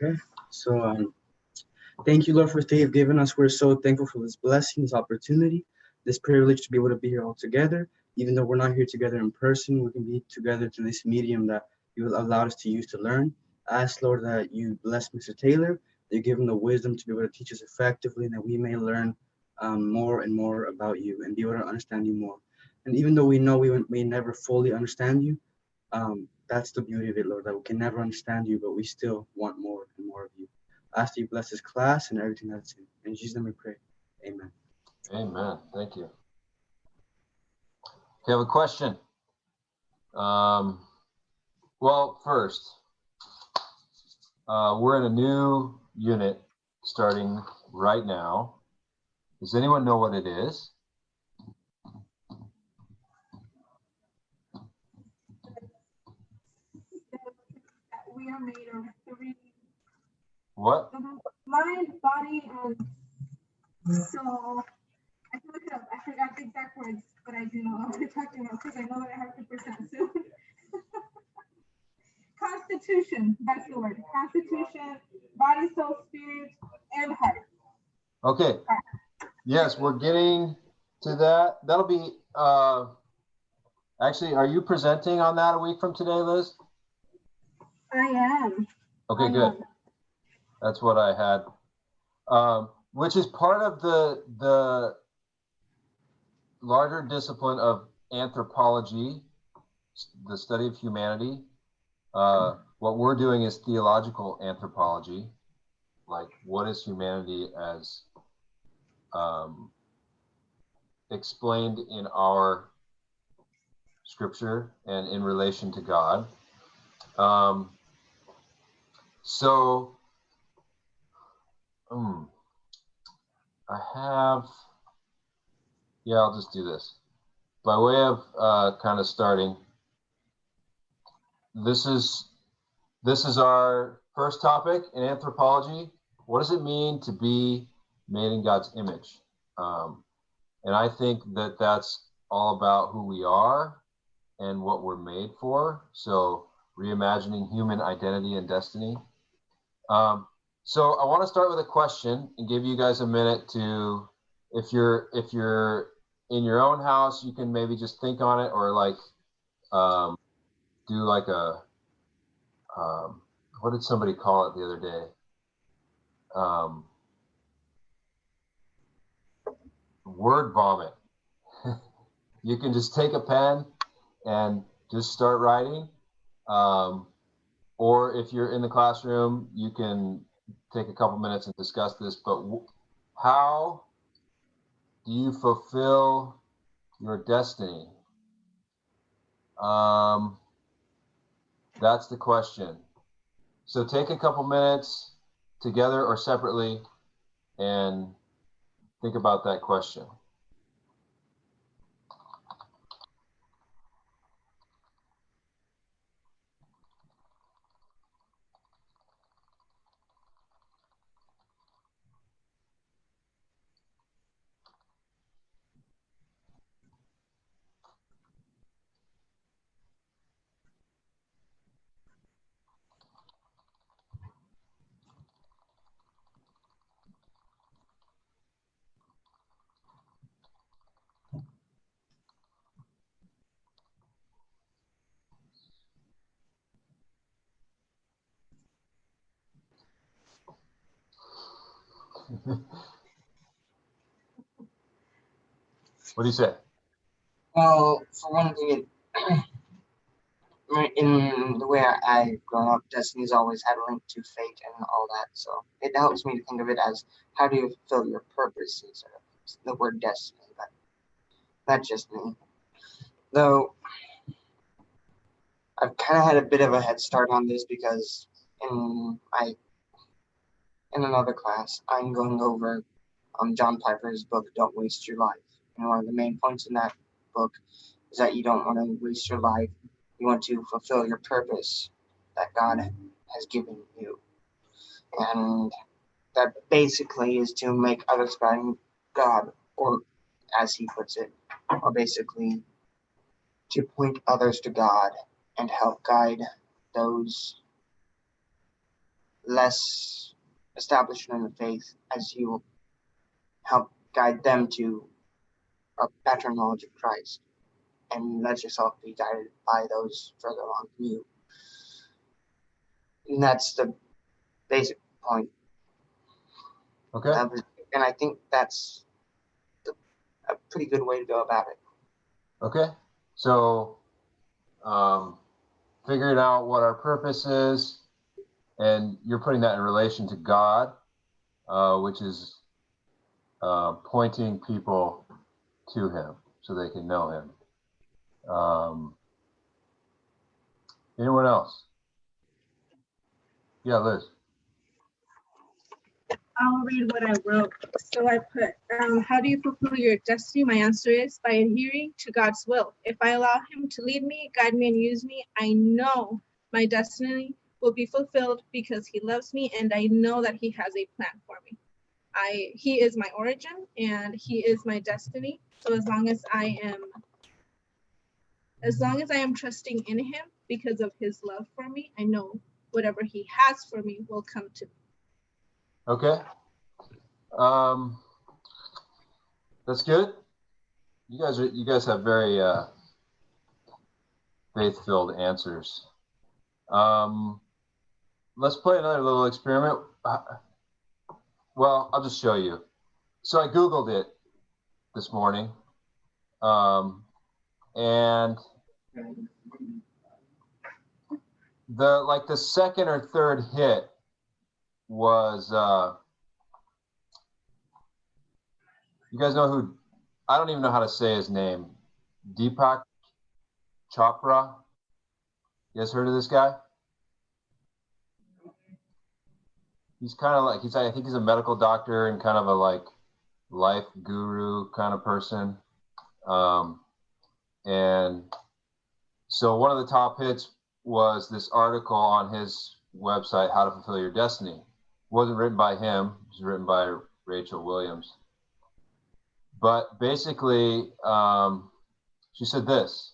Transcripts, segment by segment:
Okay, so thank you, Lord, for this day you've given us. We're so thankful for this blessing, this opportunity, this privilege to be able to be here all together. Even though we're not here together in person, we can be together through this medium that you allowed us to use to learn. I ask, Lord, that you bless Mr. Taylor, that you give him the wisdom to be able to teach us effectively, and that we may learn more and more about you and be able to understand you more. And even though we know we may never fully understand you, that's the beauty of it, Lord, that we can never understand you, but we still want more and more of you. I ask that you bless this class and everything that's in. In Jesus' name we pray. Amen. Amen. Thank you. Okay, I have a question. Well, first, we're in a new unit starting right now. Does anyone know what it is? We are made of three. What? Mind, body, and soul. I can look it up. I forgot the exact words, but I do know what we're talking about because I know that I have to present soon. Constitution, that's the word. Constitution, body, soul, spirit, and heart. Okay. Yes, we're getting to that. That'll be, actually, are you presenting on that a week from today, Liz? I am. Okay, good. That's what I had. Which is part of the larger discipline of anthropology, the study of humanity. What we're doing is theological anthropology, like what is humanity as explained in our scripture and in relation to God. I'll just do this. By way of kind of starting, this is our first topic in anthropology. What does it mean to be made in God's image? And I think that that's all about who we are and what we're made for. So reimagining human identity and destiny. So I want to start with a question and give you guys a minute to, if you're in your own house, you can maybe just think on it, or like do like a what did somebody call it the other day? Word vomit. You can just take a pen and just start writing. Or if you're in the classroom, you can take a couple minutes and discuss this. But how do you fulfill your destiny? That's the question. So take a couple minutes together or separately and think about that question. What do you say? Well, for one thing, in the way I've grown up, destiny's always had a link to fate and all that. So it helps me to think of it as how do you fulfill your purpose instead of the word destiny. But that's just me. Though I've kind of had a bit of a head start on this because in another class, I'm going over John Piper's book, Don't Waste Your Life. And one of the main points in that book is that you don't want to waste your life. You want to fulfill your purpose that God has given you. And that basically is to make others find God, or as he puts it, or basically to point others to God and help guide those less established in the faith as you help guide them to a better knowledge of Christ, and let yourself be guided by those further along from you. And that's the basic point. Okay. And I think that's a pretty good way to go about it. Okay. So, figuring out what our purpose is, and you're putting that in relation to God, which is pointing people to Him so they can know Him. Anyone else? Yeah, Liz. I'll read what I wrote. So I put, how do you fulfill your destiny? My answer is by adhering to God's will. If I allow Him to lead me, guide me, and use me, I know my destiny will be fulfilled because He loves me, and I know that He has a plan for me. He is my origin, and He is my destiny. So as long as I am trusting in Him because of His love for me, I know whatever He has for me will come to me. Okay. That's good. You guys have very faith-filled answers. Let's play another little experiment. Well, I'll just show you. So I Googled it this morning, and the second or third hit was you guys know who? I don't even know how to say his name. Deepak Chopra. You guys heard of this guy? He's kind of like I think he's a medical doctor and kind of a like life guru kind of person. And so one of the top hits was this article on his website, How to Fulfill Your Destiny. It wasn't written by him. It was written by Rachel Williams. But basically, she said this.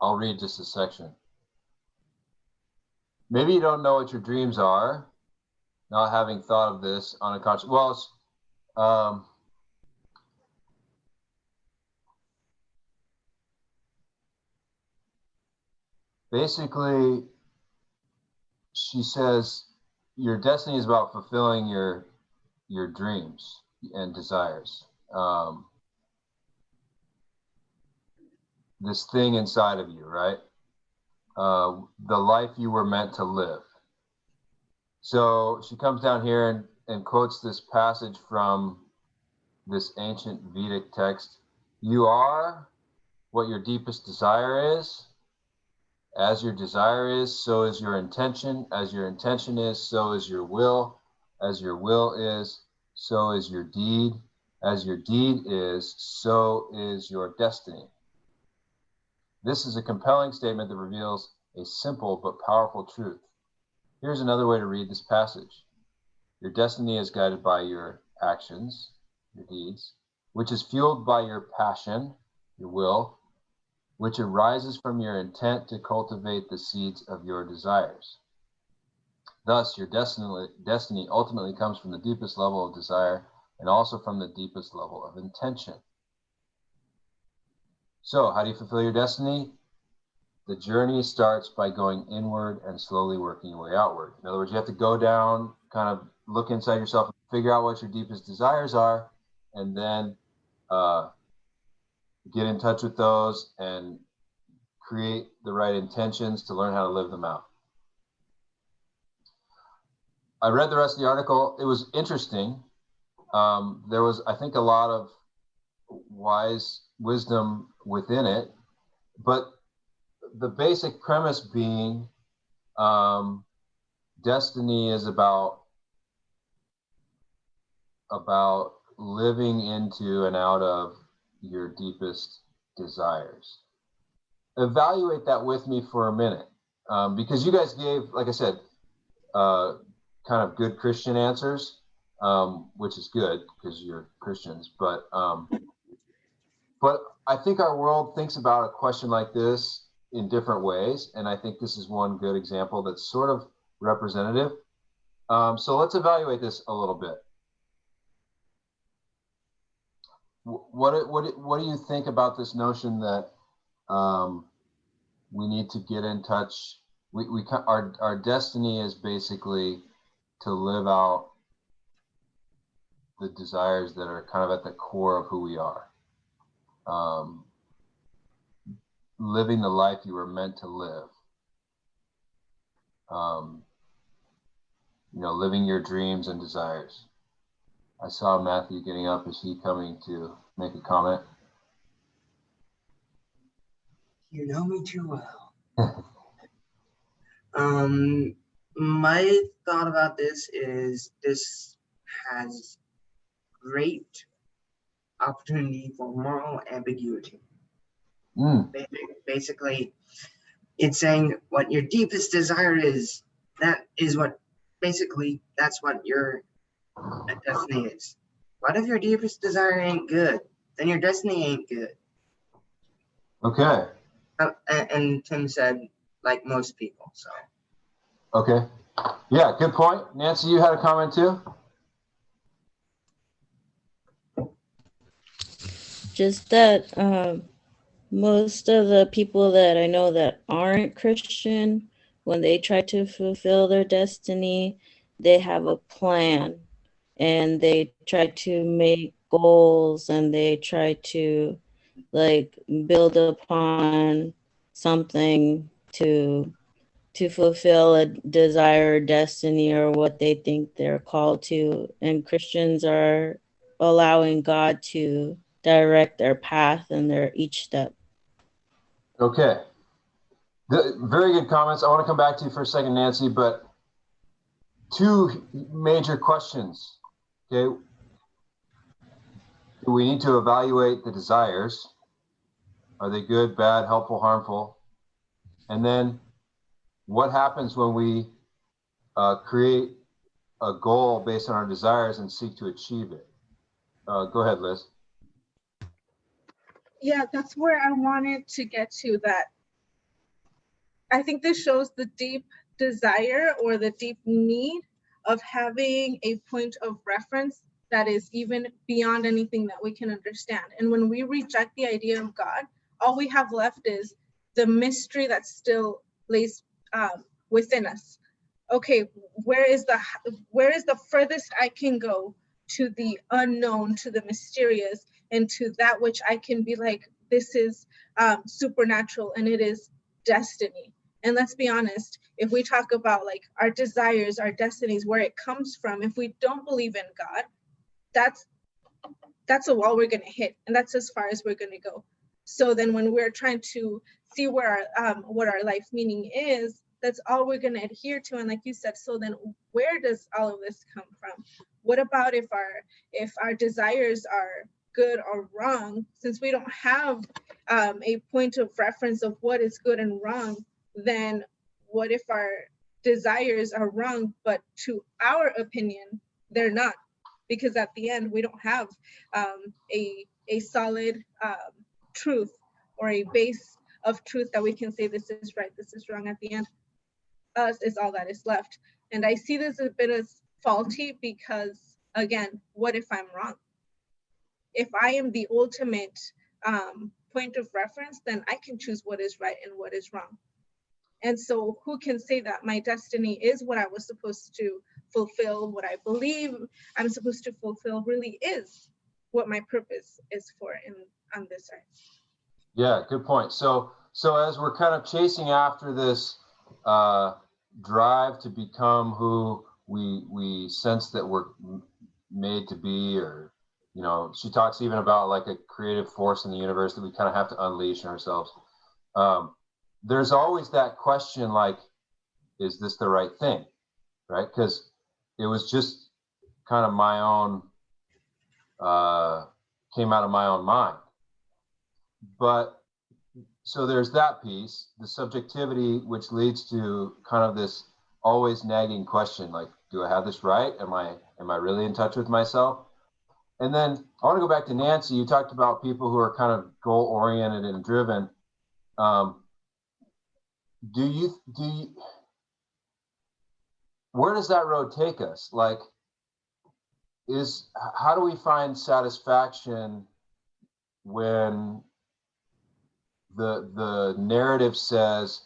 I'll read just a section. Maybe you don't know what your dreams are, not having thought of this on a conscious. Well, basically, she says your destiny is about fulfilling your dreams and desires. This thing inside of you, right? The life you were meant to live. So she comes down here and quotes this passage from this ancient Vedic text. You are what your deepest desire is. As your desire is, so is your intention. As your intention is, so is your will. As your will is, so is your deed. As your deed is, so is your destiny. This is a compelling statement that reveals a simple but powerful truth. Here's another way to read this passage. Your destiny is guided by your actions, your deeds, which is fueled by your passion, your will, which arises from your intent to cultivate the seeds of your desires. Thus, your destiny ultimately comes from the deepest level of desire and also from the deepest level of intention. So, how do you fulfill your destiny? The journey starts by going inward and slowly working your way outward. In other words, you have to go down, kind of look inside yourself, figure out what your deepest desires are, and then get in touch with those and create the right intentions to learn how to live them out. I read the rest of the article. It was interesting. There was, I think, a lot of wisdom within it, but the basic premise being destiny is about living into and out of your deepest desires. Evaluate that with me for a minute, because you guys gave, like I said, kind of good Christian answers, which is good because you're Christians. But I think our world thinks about a question like this in different ways, and I think this is one good example that sort of representative. So let's evaluate this a little bit. What do you think about this notion that we need to get in touch? Our destiny is basically to live out the desires that are kind of at the core of who we are. Living the life you were meant to live. Living your dreams and desires. I saw Matthew getting up. Is he coming to make a comment? You know me too well. My thought about this is this has great opportunity for moral ambiguity. Basically, it's saying what your deepest desire is. That is what, basically, that's what your destiny is. What if your deepest desire ain't good? Then your destiny ain't good. Okay. And Tim said, like most people, so. Okay. Yeah, good point. Nancy, you had a comment too? Just that most of the people that I know that aren't Christian, when they try to fulfill their destiny, they have a plan and they try to make goals and they try to like build upon something to fulfill a desired destiny or what they think they're called to. And Christians are allowing God to direct their path and their each step. Okay. Very good comments. I want to come back to you for a second, Nancy, but two major questions. Okay. Do we need to evaluate the desires? Are they good, bad, helpful, harmful? And then what happens when we create a goal based on our desires and seek to achieve it? Go ahead, Liz. Yeah, that's where I wanted to get to. That I think this shows the deep desire or the deep need of having a point of reference that is even beyond anything that we can understand. And when we reject the idea of God, all we have left is the mystery that still lays within us. Okay, where is the furthest I can go to the unknown, to the mysterious, and to that which I can be like, this is supernatural and it is destiny. And let's be honest, if we talk about like our desires, our destinies, where it comes from, if we don't believe in God, that's a wall we're going to hit, and that's as far as we're going to go. So then when we're trying to see where what our life meaning is, that's all we're going to adhere to. And like you said, so then where does all of this come from? What about if our desires are good or wrong? Since we don't have a point of reference of what is good and wrong, then what if our desires are wrong, but to our opinion, they're not? Because at the end, we don't have a solid truth or a base of truth that we can say this is right, this is wrong. At the end, us is all that is left. And I see this a bit as faulty because, again, what if I'm wrong? If I am the ultimate point of reference, then I can choose what is right and what is wrong. And so who can say that my destiny is what I was supposed to fulfill, what I believe I'm supposed to fulfill really is what my purpose is for on this earth? Yeah, good point. So as we're kind of chasing after this drive to become who we sense that we're made to be, or she talks even about like a creative force in the universe that we kind of have to unleash in ourselves. There's always that question, like, is this the right thing, right? Because it was just kind of my own, came out of my own mind. But so there's that piece, the subjectivity, which leads to kind of this always nagging question, like, do I have this right? Am I really in touch with myself? And then I want to go back to Nancy. You talked about people who are kind of goal oriented and driven. Do you where does that road take us? Like, how do we find satisfaction when the narrative says,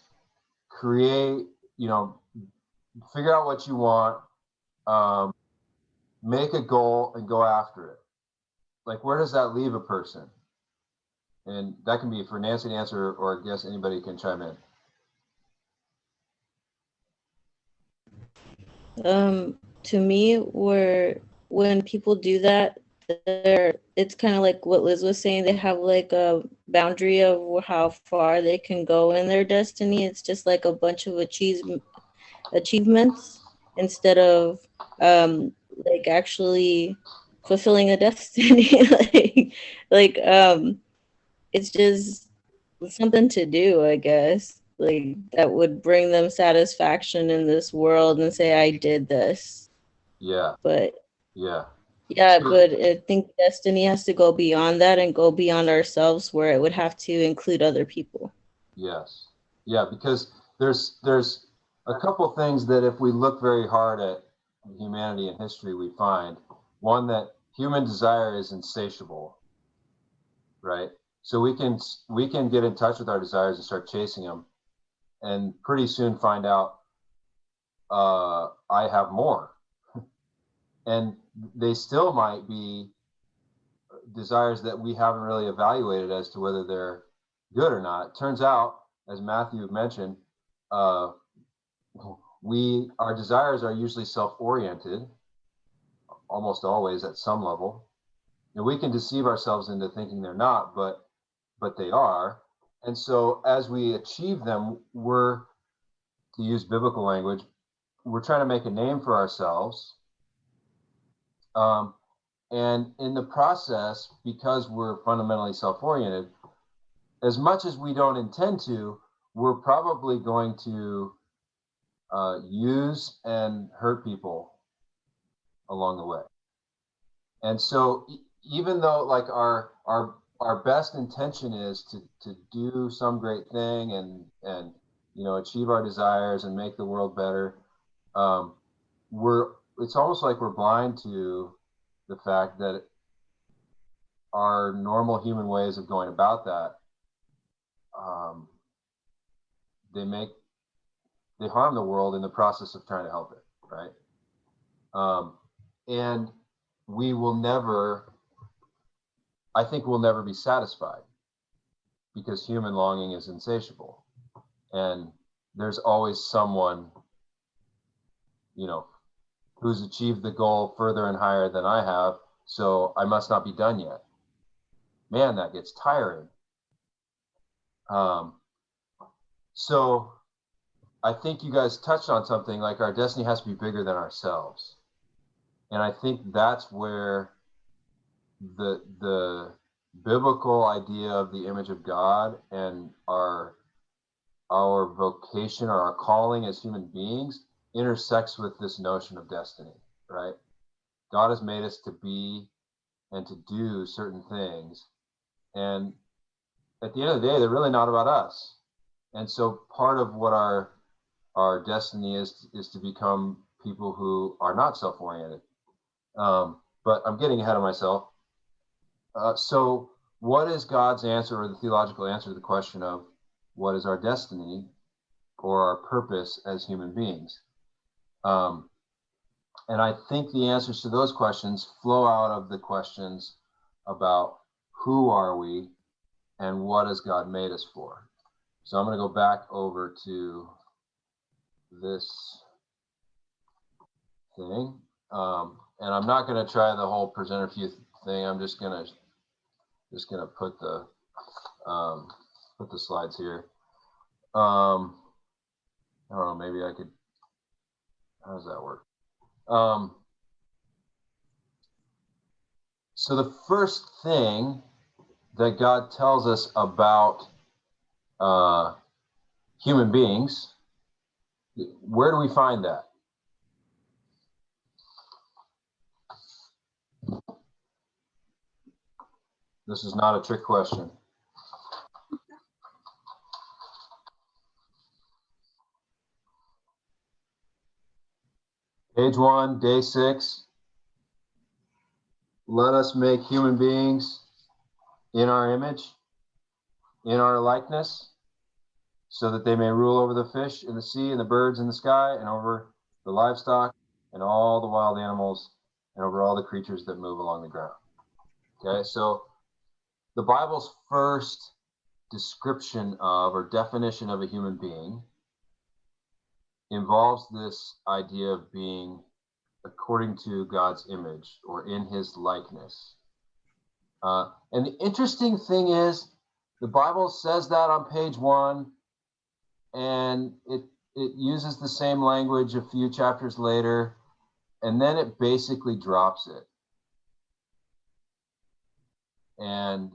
create, figure out what you want, make a goal and go after it? Like, where does that leave a person? And that can be for Nancy to answer, or I guess anybody can chime in. To me, when people do that, it's kind of like what Liz was saying. They have like a boundary of how far they can go in their destiny. It's just like a bunch of achievements instead of like actually fulfilling a destiny. It's just something to do, I guess. Like that would bring them satisfaction in this world and say, I did this. Yeah. But yeah. But I think destiny has to go beyond that and go beyond ourselves, where it would have to include other people. Yes. Yeah, because there's a couple things that if we look very hard at humanity and history, we find one, that human desire is insatiable, right? So we can get in touch with our desires and start chasing them, and pretty soon find out I have more. And they still might be desires that we haven't really evaluated as to whether they're good or not. It turns out, as Matthew mentioned, our desires are usually self-oriented, almost always at some level. And we can deceive ourselves into thinking they're not, but they are. And so as we achieve them, we're, to use biblical language, we're trying to make a name for ourselves. And in the process, because we're fundamentally self-oriented, as much as we don't intend to, we're probably going to use and hurt people along the way. And so even though like our best intention is to do some great thing and achieve our desires and make the world better, it's almost like we're blind to the fact that our normal human ways of going about that, they harm the world in the process of trying to help it, right? And I think we'll never be satisfied, because human longing is insatiable, and there's always someone, who's achieved the goal further and higher than I have, so I must not be done yet. Man, that gets tiring. So I think you guys touched on something, like our destiny has to be bigger than ourselves. And I think that's where the biblical idea of the image of God and our vocation or our calling as human beings intersects with this notion of destiny, right? God has made us to be and to do certain things. And at the end of the day, they're really not about us. And so part of what our destiny is to become people who are not self-oriented. But I'm getting ahead of myself. So what is God's answer, or the theological answer to the question of what is our destiny or our purpose as human beings? And I think the answers to those questions flow out of the questions about who are we and what has God made us for. So I'm going to go back over to this thing. And I'm not going to try the whole presenter view thing. I'm just going to put the slides here. I don't know, maybe I could, how does that work? So the first thing that God tells us about human beings, where do we find that? This is not a trick question. Page 1, day 6. Let us make human beings in our image, in our likeness, so that they may rule over the fish in the sea and the birds in the sky and over the livestock and all the wild animals and over all the creatures that move along the ground. Okay, so the Bible's first description of or definition of a human being involves this idea of being according to God's image or in his likeness. And the interesting thing is, the Bible says that on page 1, and it uses the same language a few chapters later, and then it basically drops it and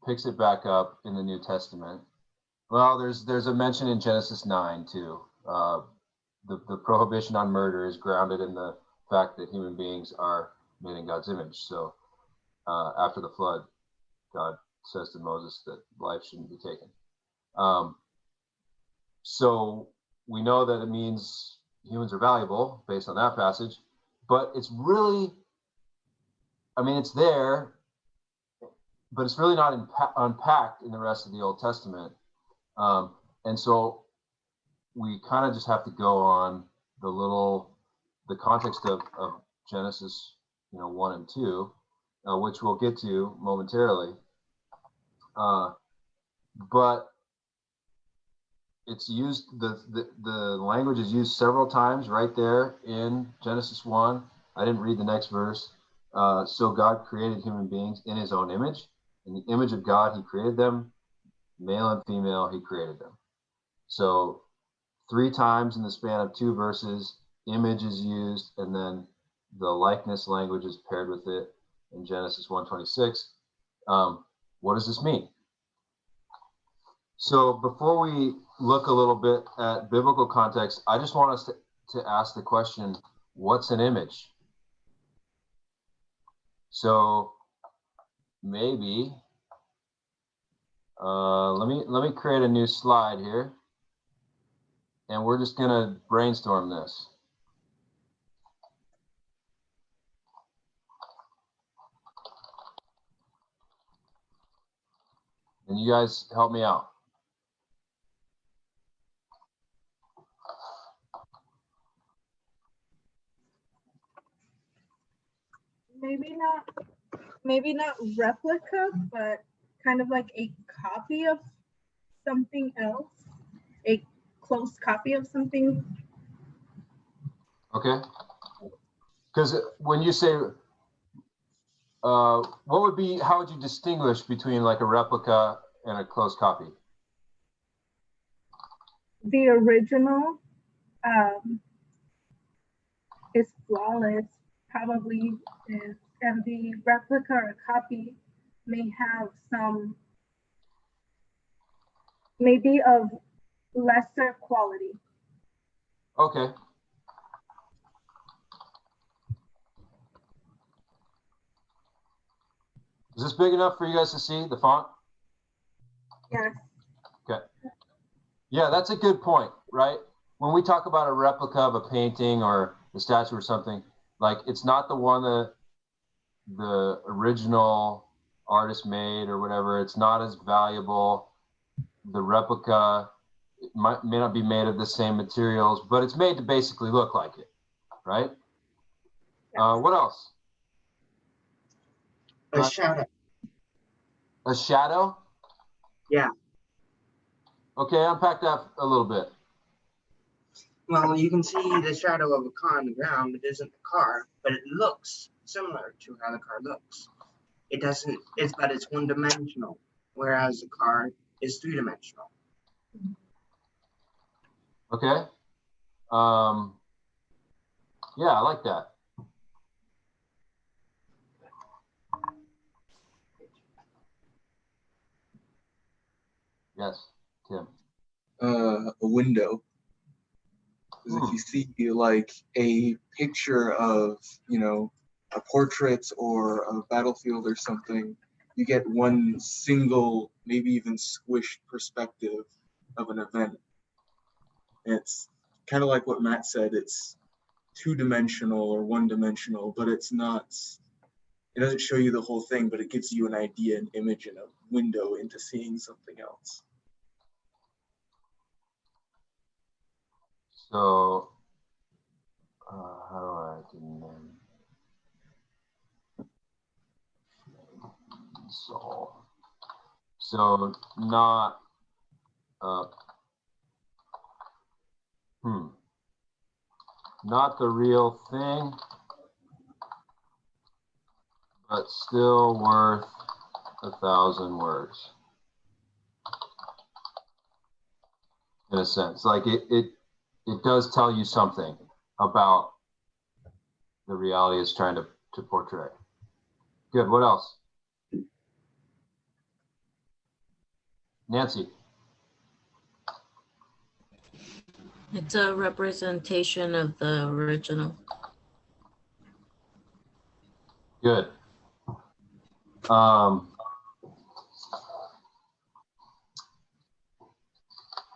picks it back up in the New Testament. Well, there's a mention in Genesis 9 too. The prohibition on murder is grounded in the fact that human beings are made in God's image. So after the flood, God says to Moses that life shouldn't be taken. So we know that it means humans are valuable based on that passage, but it's really, I mean, it's there, but it's really not unpacked in the rest of the Old Testament. And so we kind of just have to go on the context of Genesis, 1 and 2, which we'll get to momentarily. But it's used, the language is used several times right there in Genesis 1. I didn't read the next verse. So God created human beings in his own image. In the image of God, he created them. Male and female, he created them. So 3 times in the span of 2 verses, image is used, and then the likeness language is paired with it in Genesis 1:26. What does this mean? So before we look a little bit at biblical context, I just want us to ask the question, what's an image? So maybe, let me create a new slide here, and we're just gonna brainstorm this. And you guys help me out. Maybe not replica, but kind of like a copy of something else, a close copy of something. Okay. Because when you say, how would you distinguish between like a replica and a close copy? The original is flawless, probably is, and the replica or copy may have some, maybe of lesser quality. Okay. Is this big enough for you guys to see the font? Yes. Okay. Yeah, that's a good point, right? When we talk about a replica of a painting or a statue or something, like it's not the one that the original artist made or whatever. It's not as valuable. The replica may not be made of the same materials, but it's made to basically look like it, right? What else? A shadow. A shadow? Yeah. Okay, unpack that a little bit. Well, you can see the shadow of a car on the ground. It isn't the car, but it looks similar to how the car looks. It doesn't, but it's one-dimensional, whereas the car is three-dimensional. Okay. Yeah, I like that. Yes, Tim. A window. Because if you see like a picture of, a portrait or a battlefield or something, you get one single, maybe even squished perspective of an event. And it's kind of like what Matt said. It's two-dimensional or one-dimensional, but it doesn't show you the whole thing, but it gives you an idea, an image, and a window into seeing something else. So, how do I do so not not the real thing, but still worth 1,000 words. In a sense, like it does tell you something about the reality it's trying to portray. Good. What else? Nancy. It's a representation of the original. Good.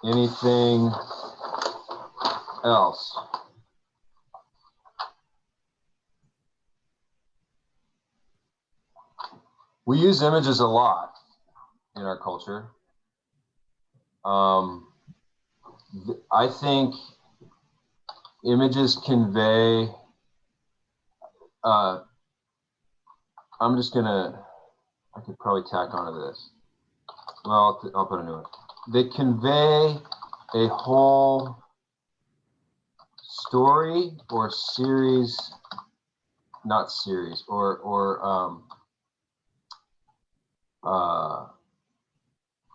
Anything else? We use images a lot in our culture. I think images convey, I could probably tack onto this. Well, I'll put a new one. They convey a whole story or series, not series, or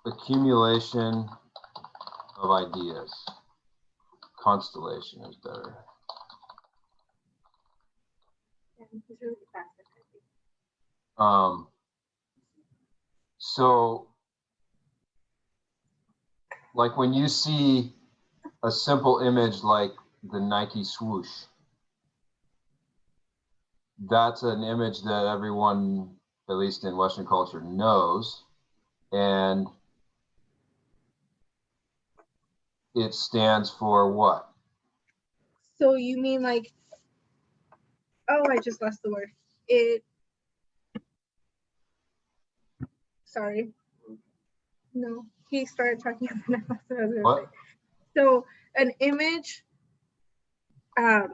accumulation of ideas. Constellation is better. So, like when you see a simple image like the Nike swoosh, that's an image that everyone, at least in Western culture, knows, and it stands for what? So you mean like, oh, I just lost the word. Sorry. No, he started talking about what I was gonna What? say. So an image, I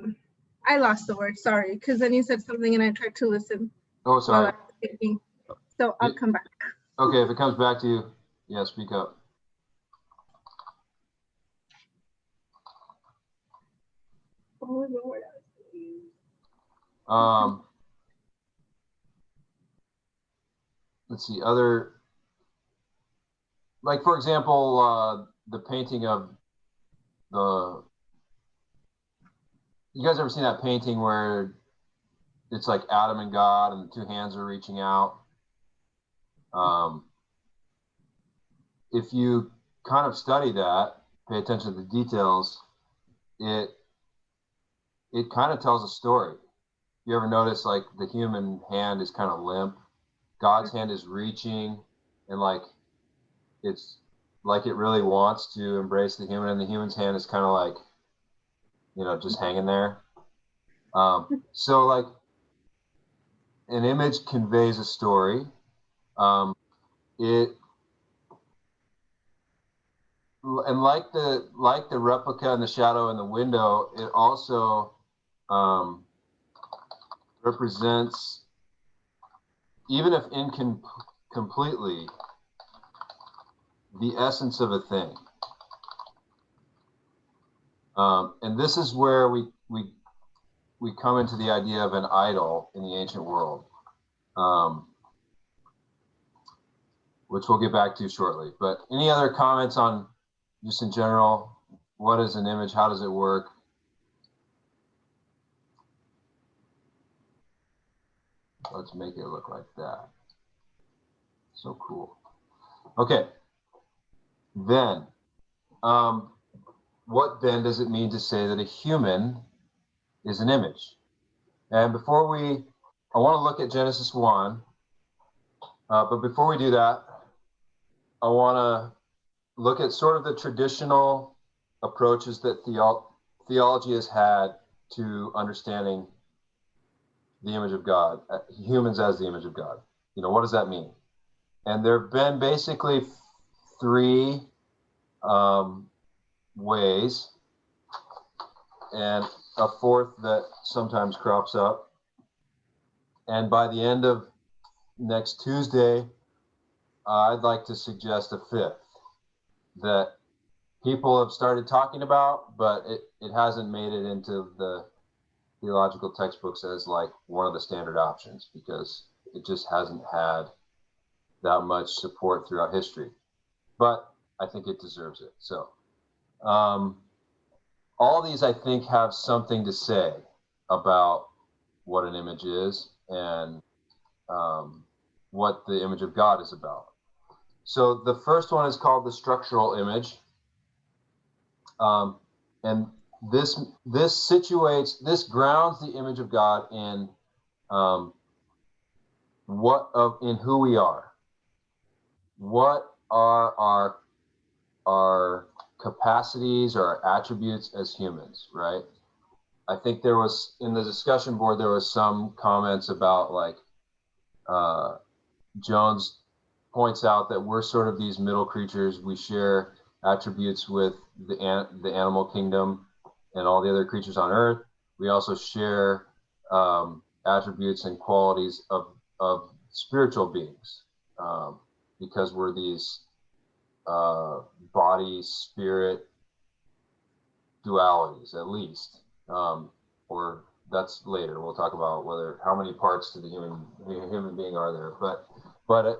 lost the word, sorry, because then you said something and I tried to listen Oh, while sorry. I was thinking. So I'll come back. Okay, if it comes back to you, yeah, speak up. What was the word I was gonna use? Let's see, like for example, the painting of you guys ever seen that painting where it's like Adam and God and the two hands are reaching out? If you kind of study that, pay attention to the details, it kind of tells a story. You ever notice like the human hand is kind of limp? God's hand is reaching, and like it's like it really wants to embrace the human, and the human's hand is kind of like, just hanging there. So like an image conveys a story. And like the replica and the shadow in the window, it also represents, even if incompletely, the essence of a thing. And this is where we come into the idea of an idol in the ancient world, which we'll get back to shortly. But any other comments on, just in general, what is an image? How does it work? Let's make it look like that. So cool. Okay. Then, what then does it mean to say that a human is an image? And I want to look at Genesis 1, but before we do that, I want to look at sort of the traditional approaches that theology has had to understanding the image of God, humans as the image of God. What does that mean? And there have been basically three ways, and a fourth that sometimes crops up. And by the end of next Tuesday, I'd like to suggest a fifth that people have started talking about, but it hasn't made it into the theological textbooks as like one of the standard options because it just hasn't had that much support throughout history. But I think it deserves it. So all these, I think, have something to say about what an image is and what the image of God is about. So the first one is called the structural image. And this grounds the image of God in in who we are. What are our capacities or our attributes as humans, right? I think there was, in the discussion board, there was some comments about like, Jones points out that we're sort of these middle creatures. We share attributes with the animal kingdom and all the other creatures on earth. We also share attributes and qualities of spiritual beings because we're these body spirit dualities, at least, or that's later. We'll talk about how many parts to the human being are there, but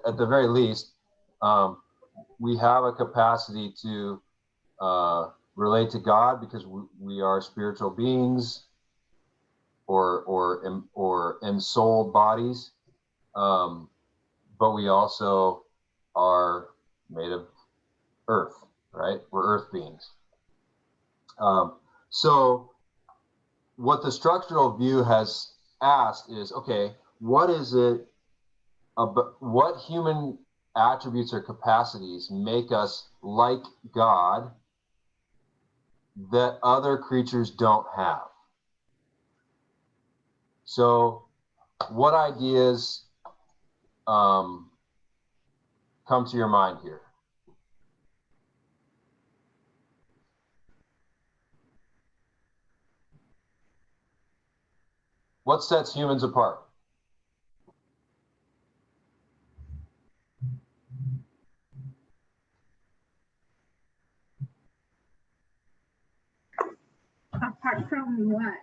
at the very least, we have a capacity to relate to God because we are spiritual beings or ensouled bodies, but we also are made of earth, right? We're earth beings. So what the structural view has asked is, okay, what human attributes or capacities make us like God that other creatures don't have? So what ideas come to your mind here? What sets humans apart? Apart from what?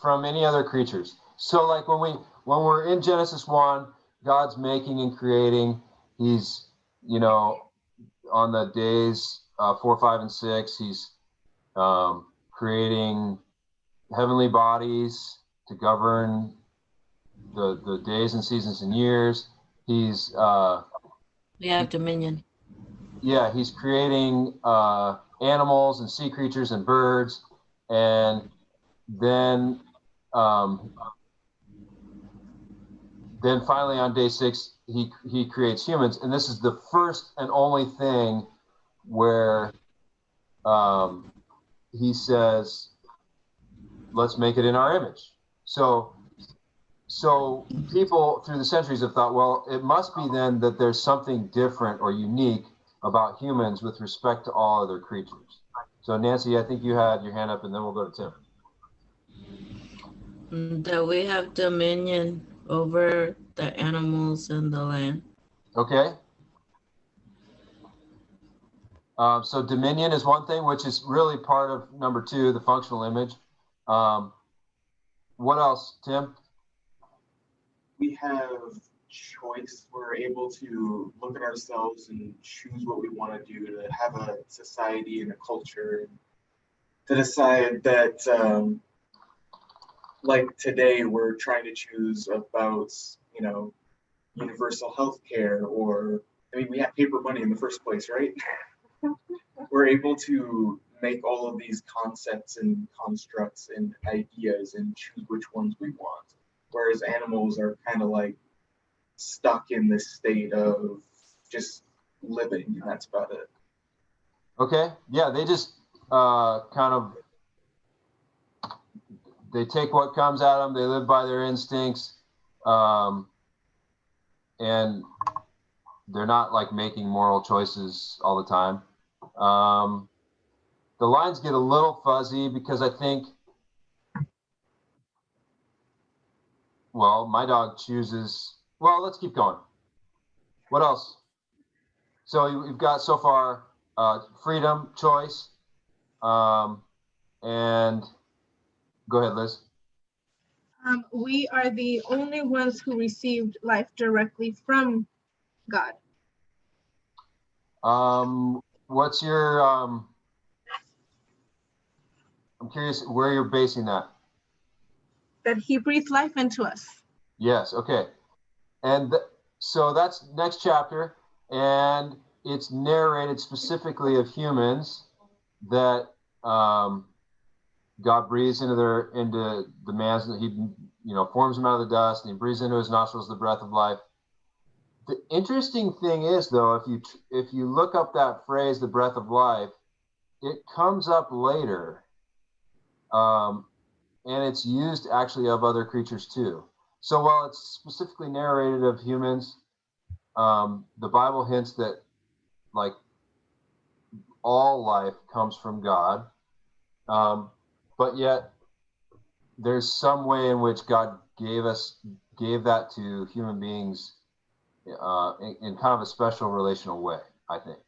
From any other creatures. So like when we're in Genesis 1, God's making and creating. He's, on the days 4, 5, and 6, he's creating heavenly bodies to govern the days and seasons and years. He's We have dominion. Yeah, he's creating animals and sea creatures and birds, and then finally on day 6 he creates humans, and this is the first and only thing where he says, let's make it in our image. So people through the centuries have thought, well, it must be then that there's something different or unique about humans with respect to all other creatures. So Nancy, I think you had your hand up, and then we'll go to Tim. That we have dominion over the animals and the land. Okay. So dominion is one thing, which is really part of number 2, the functional image. What else, Tim? We have choice. We're able to look at ourselves and choose what we want to do, to have a society and a culture, to decide that, like today, we're trying to choose about, universal health care, or, we have paper money in the first place, right? We're able to make all of these concepts and constructs and ideas and choose which ones we want. Whereas animals are kind of like stuck in this state of just living, and that's about it. Okay, yeah, they just kind of they take what comes at them. They live by their instincts, and they're not like making moral choices all the time. The lines get a little fuzzy because I think, well, my dog chooses. Well, let's keep going. What else? So you've got so far freedom, choice, and go ahead, Liz. We are the only ones who received life directly from God. What's your, I'm curious where you're basing that. That he breathed life into us. Yes, okay. And so that's next chapter, and it's narrated specifically of humans that God breathes into the man's, he forms him out of the dust, and he breathes into his nostrils the breath of life. The interesting thing is, though, if you look up that phrase, the breath of life, it comes up later, and it's used actually of other creatures too. So while it's specifically narrated of humans, the Bible hints that like all life comes from God, but yet there's some way in which God gave that to human beings in kind of a special relational way, I think.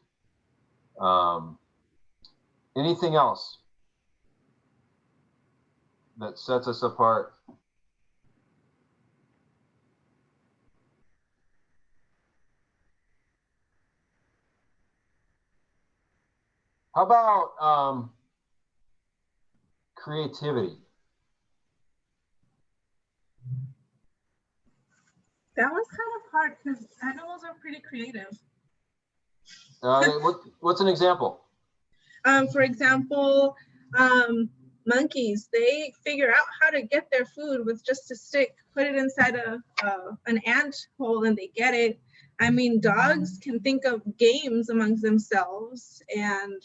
Anything else that sets us apart? How about creativity? That was kind of hard because animals are pretty creative. What's an example? For example, monkeys, they figure out how to get their food with just a stick, put it inside an ant hole and they get it. I mean, dogs can think of games amongst themselves. And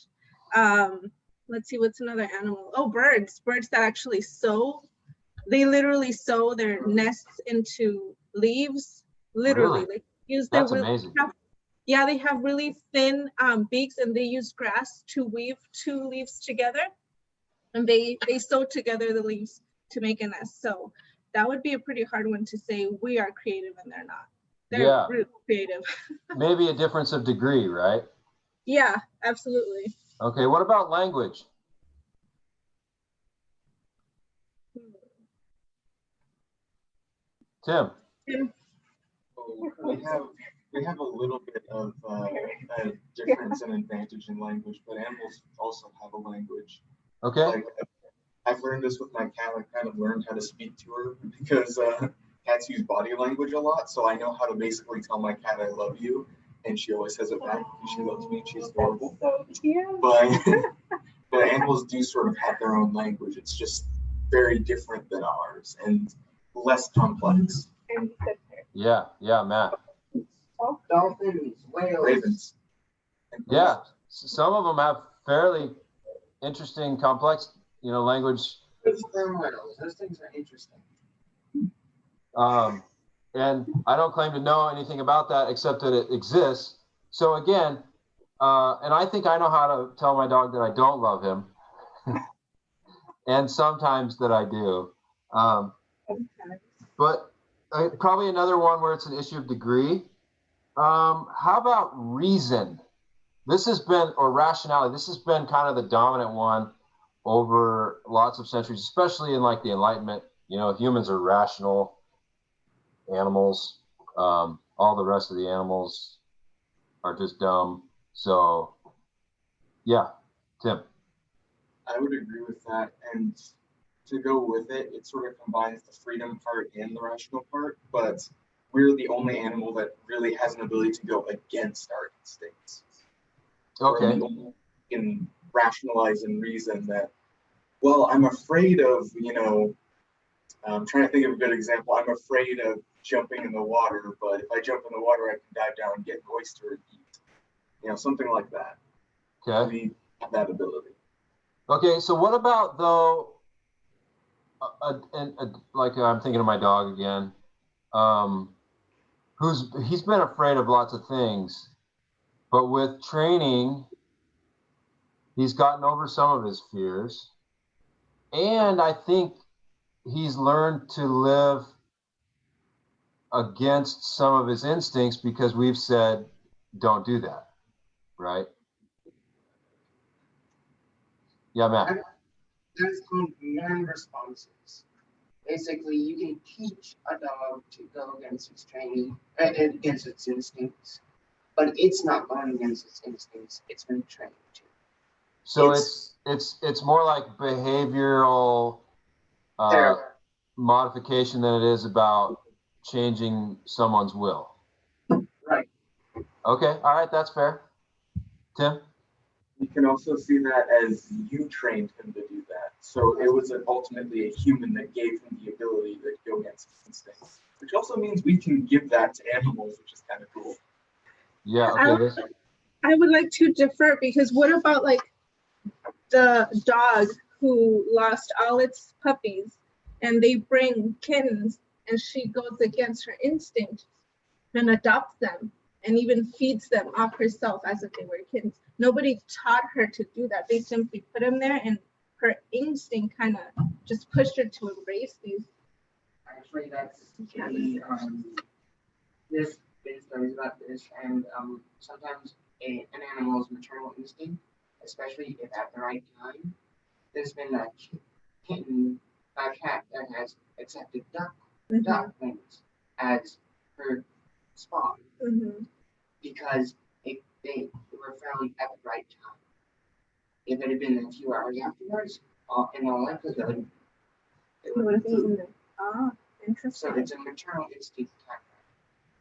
let's see, what's another animal? Oh, birds that actually sew. They literally sew their nests into leaves, literally. Really? Like use their That's amazing. Yeah, they have really thin beaks, and they use grass to weave two leaves together, and they sew together the leaves to make a nest. So that would be a pretty hard one to say we are creative and they're not. They're really creative. Maybe a difference of degree, right? Yeah, absolutely. Okay, what about language? Tim. We have a little bit of a difference and advantage in language, but animals also have a language. Okay. Like, I've learned this with my cat. I kind of learned how to speak to her because cats use body language a lot. So I know how to basically tell my cat I love you, and she always says it back because she loves me and she's adorable. So cute. But animals do sort of have their own language. It's just very different than ours and less complex. Yeah, Matt. Dolphins, whales. Ravens. Yeah, some of them have fairly interesting, complex, language. Sperm whales. Those things are interesting. And I don't claim to know anything about that except that it exists. So again, and I think I know how to tell my dog that I don't love him, and sometimes that I do. But probably another one where it's an issue of degree. How about reason? This has been, or rationality, this has been kind of the dominant one over lots of centuries, especially in like the Enlightenment. Humans are rational animals. All the rest of the animals are just dumb. So, yeah, Tim. I would agree with that. And to go with it, it sort of combines the freedom part and the rational part. But we're the only animal that really has an ability to go against our instincts. Okay. We can rationalize and reason that, well, I'm afraid of, I'm trying to think of a good example. I'm afraid of jumping in the water, but if I jump in the water, I can dive down and get an oyster and eat. Something like that. Okay. We have that ability. Okay, so what about, though, like I'm thinking of my dog again, he's been afraid of lots of things, but with training, he's gotten over some of his fears, and I think he's learned to live against some of his instincts because we've said, don't do that, right? Yeah, Matt. That's called learned responses. Basically, you can teach a dog to go against its training, against its instincts, but it's not going against its instincts. It's been trained to. So it's more like behavioral modification than it is about changing someone's will. Right. Okay, all right, that's fair. Tim? You can also see that as you trained him to do that. So it was ultimately a human that gave him the ability to go against his instincts, which also means we can give that to animals, which is kind of cool. Yeah, okay. I would like to differ, because what about like the dog who lost all its puppies and they bring kittens and she goes against her instinct and adopts them and even feeds them off herself as if they were kittens. Nobody taught her to do that. They simply put them there, and her instinct kind of just pushed her to embrace these. Actually, that's there's been stories about this, and sometimes an animal's maternal instinct, especially if at the right time, there's been a cat that has accepted ducklings as her spawn because they were found at the right time. If it had been a few hours afterwards, in all likelihood, it would have been food. Ah, interesting. So it's a maternal instinct time.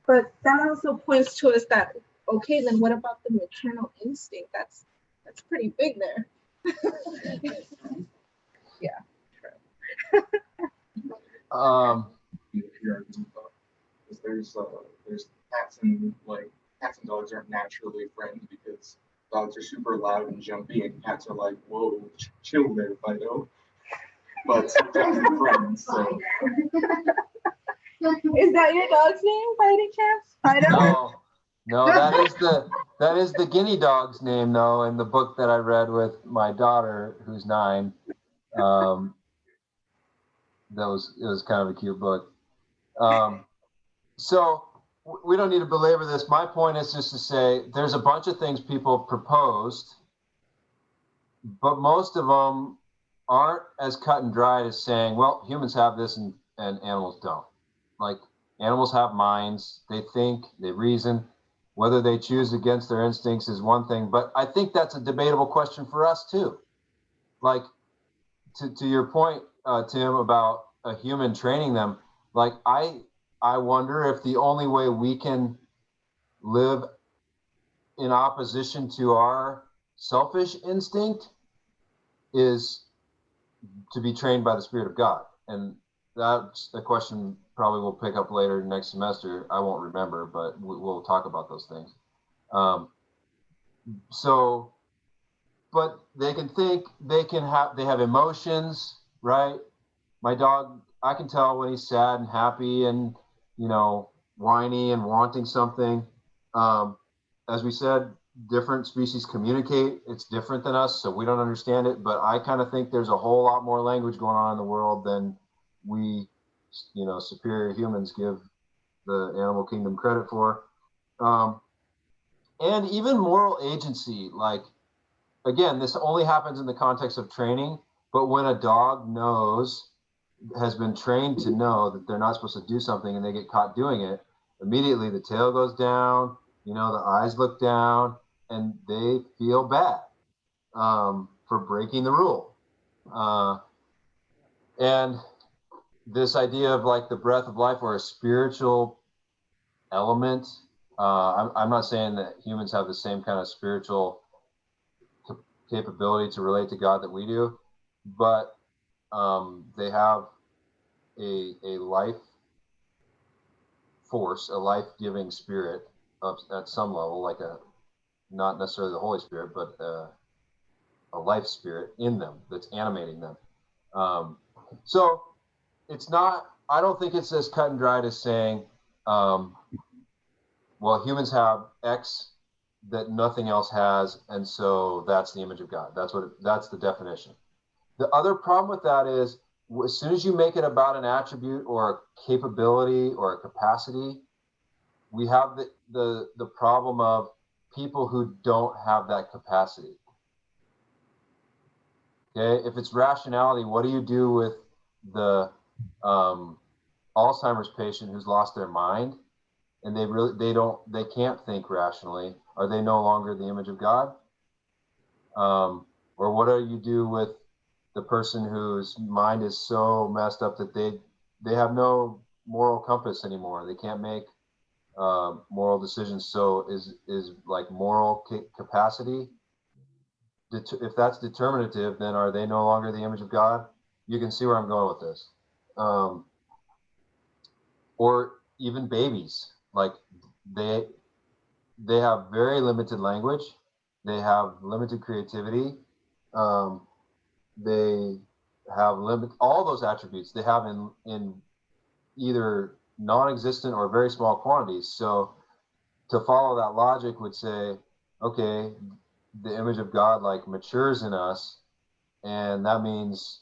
But that also points to us that, okay, then what about the maternal instinct? That's pretty big there. Yeah, true. There's cats and dogs aren't naturally friends because dogs are super loud and jumpy, and cats are like, whoa, chill there, Fido. But sometimes they're friends. So. Is that your dog's name, by any chance? Fido? No, that is the guinea dog's name, though, in the book that I read with my daughter, who's 9. It was kind of a cute book. So we don't need to belabor this. My point is just to say there's a bunch of things people proposed, but most of them aren't as cut and dried as saying, well, humans have this and animals don't. Like, animals have minds, they think, they reason. Whether they choose against their instincts is one thing, but I think that's a debatable question for us too. Like, to your point, Tim, about a human training them, like I wonder if the only way we can live in opposition to our selfish instinct is to be trained by the Spirit of God. And that's a question probably we'll pick up later next semester. I won't remember, but we'll talk about those things. But they can think, they have emotions, right? My dog, I can tell when he's sad and happy and, whiny and wanting something. As we said, different species communicate. It's different than us, so we don't understand it. But I kind of think there's a whole lot more language going on in the world than we, superior humans give the animal kingdom credit for. And even moral agency, like, again, this only happens in the context of training, but when a dog has been trained to know that they're not supposed to do something and they get caught doing it, immediately the tail goes down, the eyes look down, and they feel bad for breaking the rule. And this idea of like the breath of life or a spiritual element, I'm not saying that humans have the same kind of spiritual capability to relate to God that we do, but they have a life force, a life-giving spirit at some level, like not necessarily the Holy Spirit, but a life spirit in them that's animating them. So it's not, I don't think it's as cut and dried as saying, well, humans have X that nothing else has, and so that's the image of God. That's the definition. The other problem with that is, as soon as you make it about an attribute or a capability or a capacity, we have the problem of people who don't have that capacity. Okay, if it's rationality, what do you do with the Alzheimer's patient who's lost their mind and they can't think rationally? Are they no longer the image of God? Or what do you do with the person whose mind is so messed up that they have no moral compass anymore? They can't make moral decisions. So is like moral capacity, if that's determinative, then are they no longer the image of God? You can see where I'm going with this. Or even babies, like they have very limited language, they have limited creativity, they have all those attributes they have in either non-existent or very small quantities. So to follow that logic would say, okay, the image of God like matures in us, and that means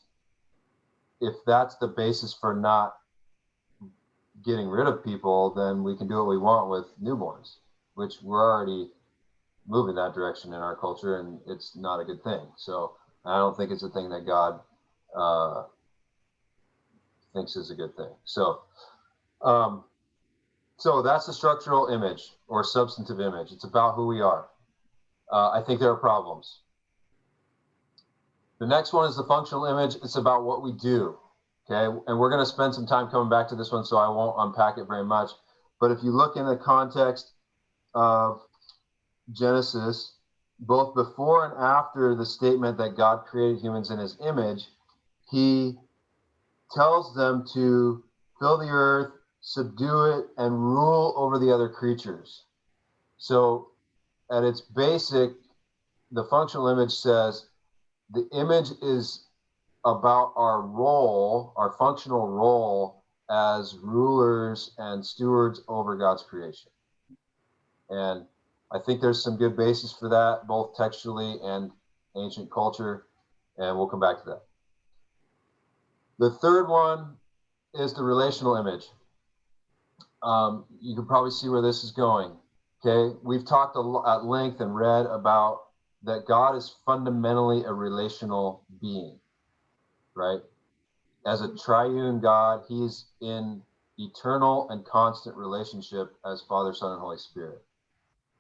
if that's the basis for not getting rid of people, then we can do what we want with newborns, which we're already moving that direction in our culture, and it's not a good thing. So I don't think it's a thing that God thinks is a good thing. So so that's the structural image or substantive image. It's about who we are. I think there are problems. The next one is the functional image. It's about what we do. Okay, and we're going to spend some time coming back to this one, so I won't unpack it very much. But if you look in the context of Genesis, both before and after the statement that God created humans in his image, he tells them to fill the earth, subdue it, and rule over the other creatures. So at its basic, the functional image says the image is about our role, our functional role as rulers and stewards over God's creation. And I think there's some good basis for that, both textually and ancient culture, and we'll come back to that. The third one is the relational image. You can probably see where this is going. Okay, we've talked at length and read about that God is fundamentally a relational being, right? As a triune God, he's in eternal and constant relationship as Father, Son, and Holy Spirit.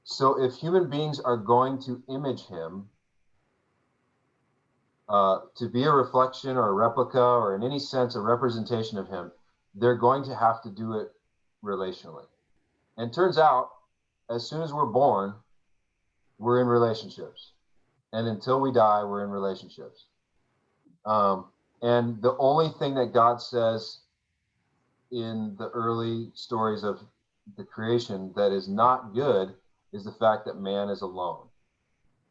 So if human beings are going to image him, to be a reflection or a replica or in any sense a representation of him, they're going to have to do it relationally. And it turns out, as soon as we're born, we're in relationships. And until we die, we're in relationships. And the only thing that God says in the early stories of the creation that is not good is the fact that man is alone.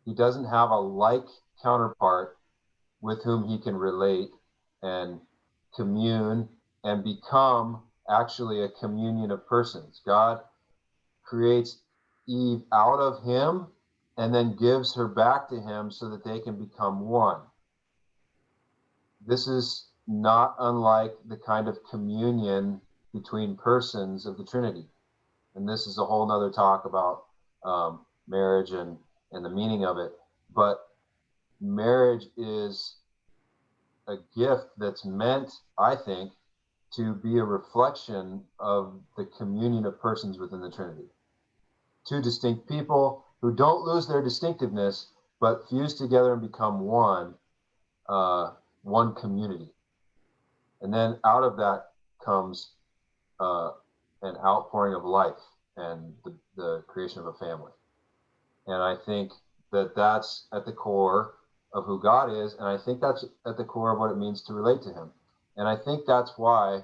He doesn't have a like counterpart with whom he can relate and commune and become actually a communion of persons. God creates Eve out of him and then gives her back to him so that they can become one. This is not unlike the kind of communion between persons of the Trinity. And this is a whole nother talk about marriage and the meaning of it. But marriage is a gift that's meant, I think, to be a reflection of the communion of persons within the Trinity. Two distinct people who don't lose their distinctiveness, but fuse together and become one community. And then out of that comes an outpouring of life and the creation of a family. And I think that that's at the core of who God is. And I think that's at the core of what it means to relate to him. And I think that's why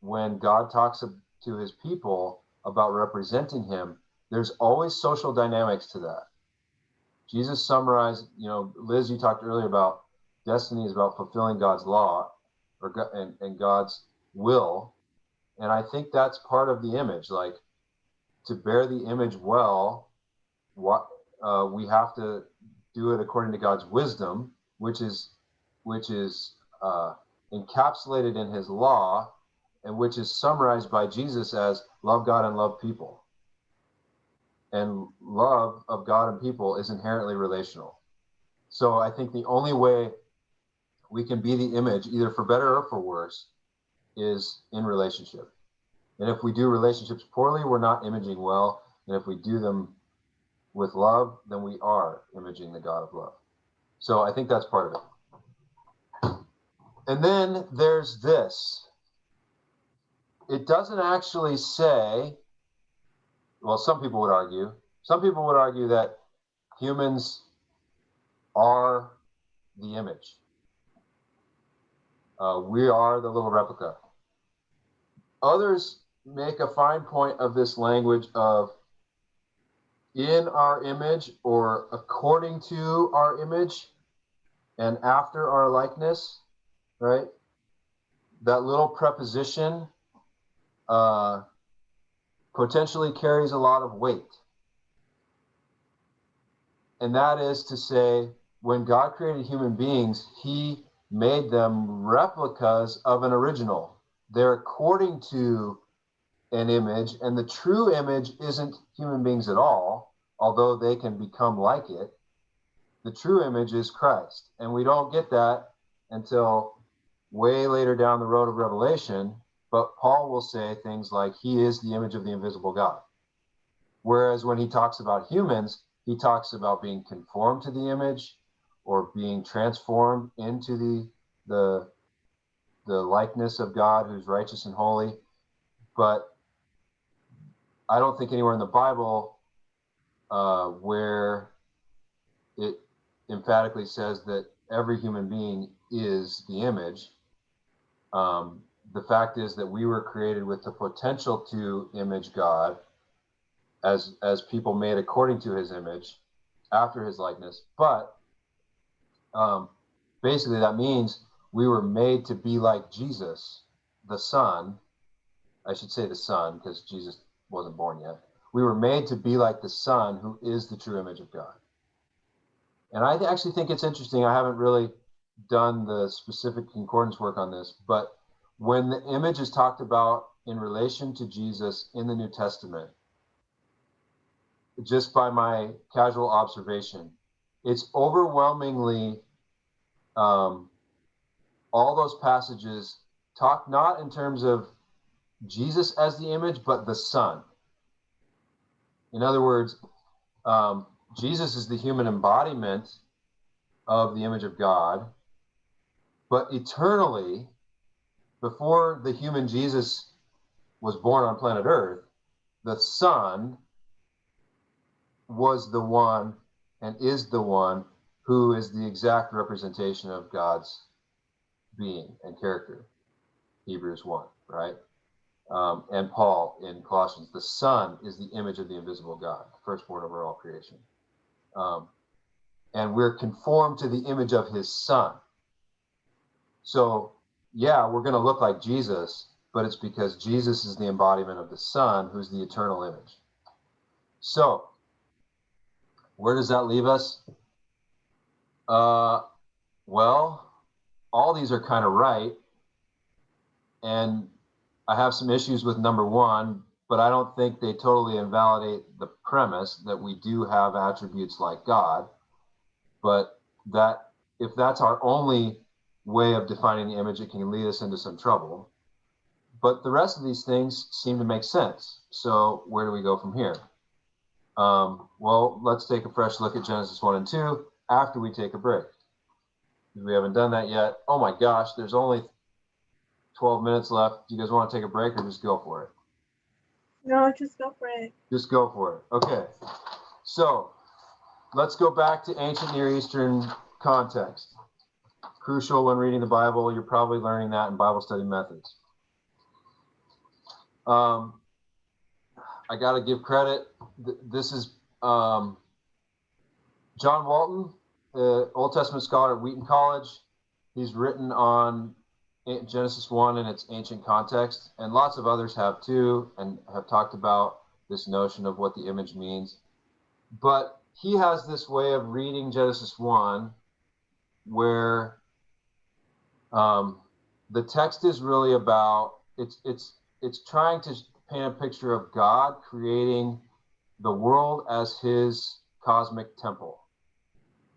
when God talks to his people about representing him, there's always social dynamics to that. Jesus summarized, Liz, you talked earlier about destiny is about fulfilling God's law and God's will. And I think that's part of the image. Like, to bear the image well, what we have to do it according to God's wisdom, which is encapsulated in his law, and which is summarized by Jesus as love God and love people. And love of God and people is inherently relational. So I think the only way we can be the image, either for better or for worse, is in relationship. And if we do relationships poorly, we're not imaging well. And if we do them with love, then we are imaging the God of love. So I think that's part of it. And then there's this. It doesn't actually say, well, some people would argue that humans are the image. We are the little replica. Others make a fine point of this language of in our image, or according to our image, and after our likeness, right? That little preposition potentially carries a lot of weight. And that is to say, when God created human beings, he made them replicas of an original. They're according to an image, and the true image isn't human beings at all, although they can become like it. The true image is Christ, and we don't get that until way later down the road of Revelation, but Paul will say things like he is the image of the invisible God. Whereas when he talks about humans, he talks about being conformed to the image or being transformed into the likeness of God who's righteous and holy. But I don't think anywhere in the Bible where it emphatically says that every human being is the image. The fact is that we were created with the potential to image God as people made according to his image, after his likeness. But basically that means we were made to be like Jesus, the Son. I should say the Son, because Jesus wasn't born yet. We were made to be like the Son, who is the true image of God. And I actually think it's interesting. I haven't really done the specific concordance work on this, but when the image is talked about in relation to Jesus in the New Testament, just by my casual observation, it's overwhelmingly all those passages talk not in terms of Jesus as the image, but the Son. In other words, Jesus is the human embodiment of the image of God, but eternally, before the human Jesus was born on planet Earth, the Son was the one and is the one who is the exact representation of God's being and character. Hebrews 1, right? And Paul in Colossians, the Son is the image of the invisible God, firstborn over all creation. And we're conformed to the image of his Son. So, yeah, we're going to look like Jesus, but it's because Jesus is the embodiment of the Son, who's the eternal image. So, where does that leave us? Well, all these are kind of right. And I have some issues with number one, but I don't think they totally invalidate the premise that we do have attributes like God. But that if that's our only way of defining the image, it can lead us into some trouble. But the rest of these things seem to make sense. So where do we go from here? Well, let's take a fresh look at Genesis 1 and 2 after we take a break. We haven't done that yet. Oh my gosh, there's only 12 minutes left. Do you guys want to take a break or just go for it? No, just go for it. Just go for it. Okay. So let's go back to ancient Near Eastern context. Crucial when reading the Bible. You're probably learning that in Bible study methods. I got to give credit. This is John Walton, Old Testament scholar at Wheaton College. He's written on Genesis 1 in its ancient context, and lots of others have too, and have talked about this notion of what the image means. But he has this way of reading Genesis 1 where the text is really about, it's trying to paint a picture of God creating the world as his cosmic temple,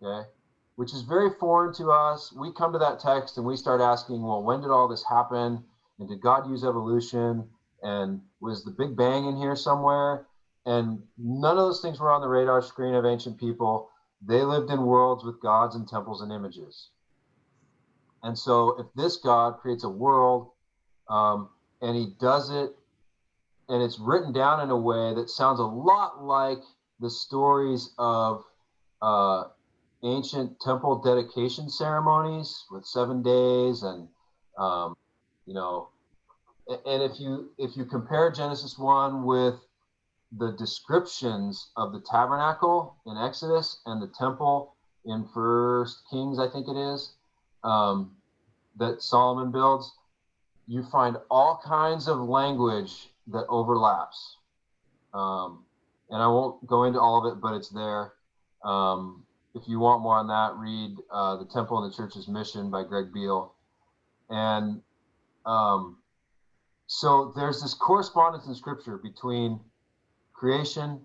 okay? Which is very foreign to us. We come to that text and we start asking, well, when did all this happen? And did God use evolution? And was the Big Bang in here somewhere? And none of those things were on the radar screen of ancient people. They lived in worlds with gods and temples and images. And so if this God creates a world and he does it, and it's written down in a way that sounds a lot like the stories of ancient temple dedication ceremonies with 7 days, and you know, and if you compare Genesis 1 with the descriptions of the tabernacle in Exodus and the temple in First Kings, I think it is, that Solomon builds, you find all kinds of language that overlaps. And I won't go into all of it, but it's there. If you want more on that, read The Temple and the Church's Mission by Greg Beale. And so there's this correspondence in Scripture between creation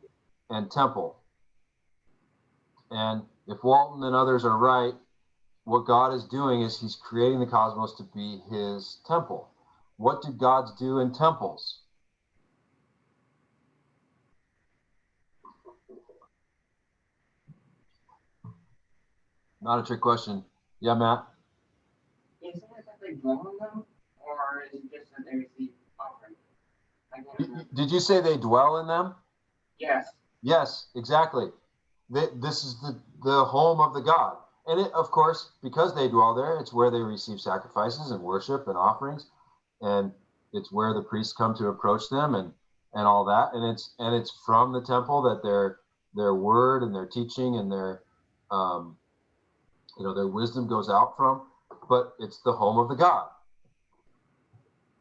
and temple. And if Walton and others are right, what God is doing is he's creating the cosmos to be his temple. What do gods do in temples? Not a trick question. Yeah, Matt? Isn't it that they dwell in them, or is it just that they receive offering? Did you say they dwell in them? Yes. Yes, exactly. This is the home of the God. And it, of course, because they dwell there, it's where they receive sacrifices and worship and offerings. And it's where the priests come to approach them and all that. And it's from the temple that their word and their teaching and their their wisdom goes out from, but it's the home of the God.